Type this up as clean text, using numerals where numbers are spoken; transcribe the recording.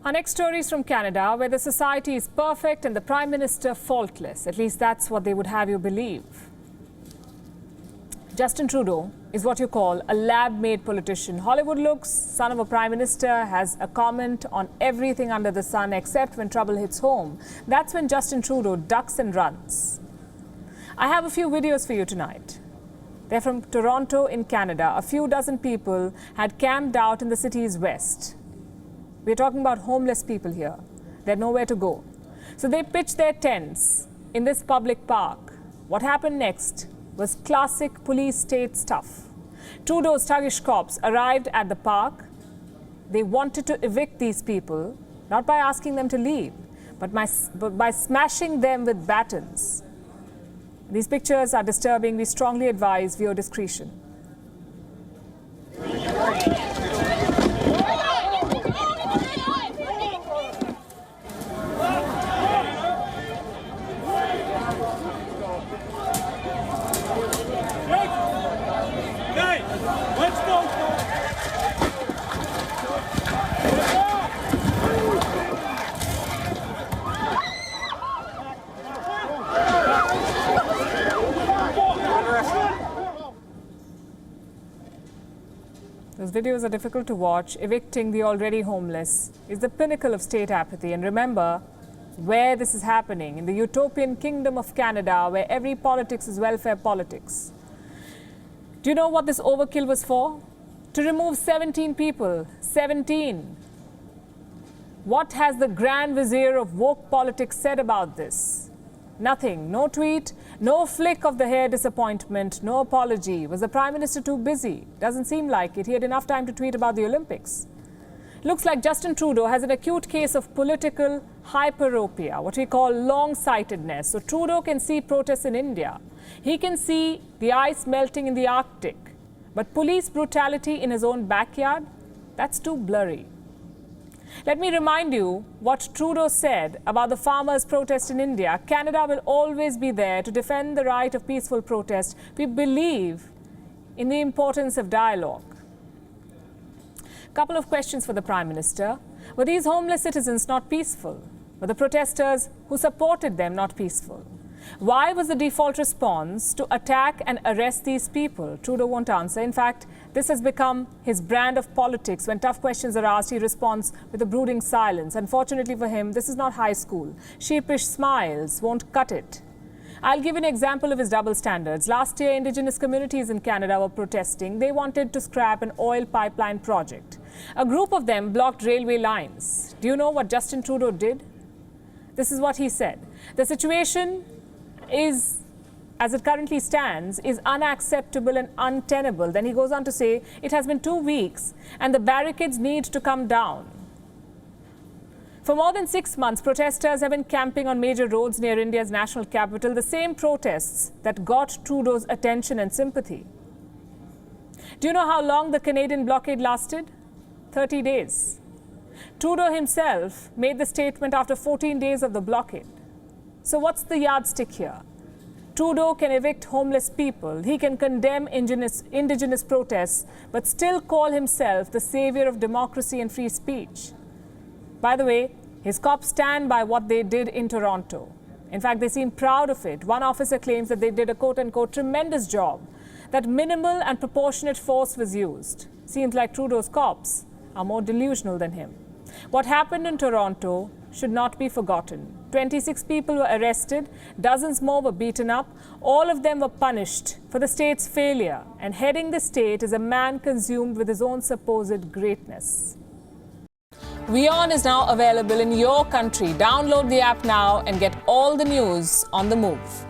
Our next story is from Canada, where the society is perfect and the Prime Minister faultless. At least that's what they would have you believe. Justin Trudeau is what you call a lab-made politician. Hollywood looks, son of a Prime Minister, has a comment on everything under the sun except when trouble hits home. That's when Justin Trudeau ducks and runs. I have a few videos for you tonight. They're from Toronto in Canada. A few dozen people had camped out in the city's west. We're talking about homeless people here. They had nowhere to go. So they pitched their tents in this public park. What happened next was classic police state stuff. Trudeau's thuggish cops arrived at the park. They wanted to evict these people, not by asking them to leave, but by smashing them with batons. These pictures are disturbing. We strongly advise viewer discretion. Those videos are difficult to watch. Evicting the already homeless is the pinnacle of state apathy. And remember where this is happening, in the utopian kingdom of Canada, where every politics is welfare politics. Do you know what this overkill was for? To remove 17 people. 17. What has the Grand Vizier of woke politics said about this? Nothing. No tweet, no flick of the hair disappointment, no apology. Was the Prime Minister too busy? Doesn't seem like it. He had enough time to tweet about the Olympics. Looks like Justin Trudeau has an acute case of political hyperopia, what we call long-sightedness. So Trudeau can see protests in India. He can see the ice melting in the Arctic. But police brutality in his own backyard, that's too blurry. Let me remind you what Trudeau said about the farmers' protest in India. Canada will always be there to defend the right of peaceful protest. We believe in the importance of dialogue. Couple of questions for the Prime Minister. Were these homeless citizens not peaceful? Were the protesters who supported them not peaceful? Why was the default response to attack and arrest these people? Trudeau won't answer. In fact, this has become his brand of politics. When tough questions are asked, he responds with a brooding silence. Unfortunately for him, this is not high school. Sheepish smiles won't cut it. I'll give an example of his double standards. Last year, Indigenous communities in Canada were protesting. They wanted to scrap an oil pipeline project. A group of them blocked railway lines. Do you know what Justin Trudeau did? This is what he said. The situation is, as it currently stands, is unacceptable and untenable. Then he goes on to say, it has been 2 weeks and the barricades need to come down. For more than 6 months, protesters have been camping on major roads near India's national capital, the same protests that got Trudeau's attention and sympathy. Do you know how long the Canadian blockade lasted? 30 days. Trudeau himself made the statement after 14 days of the blockade. So what's the yardstick here? Trudeau can evict homeless people. He can condemn indigenous protests, but still call himself the savior of democracy and free speech. By the way, his cops stand by what they did in Toronto. In fact, they seem proud of it. One officer claims that they did a quote-unquote tremendous job, that minimal and proportionate force was used. Seems like Trudeau's cops are more delusional than him. What happened in Toronto should not be forgotten. 26 people were arrested, dozens more were beaten up. All of them were punished for the state's failure. And heading the state is a man consumed with his own supposed greatness. WION is now available in your country. Download the app now and get all the news on the move.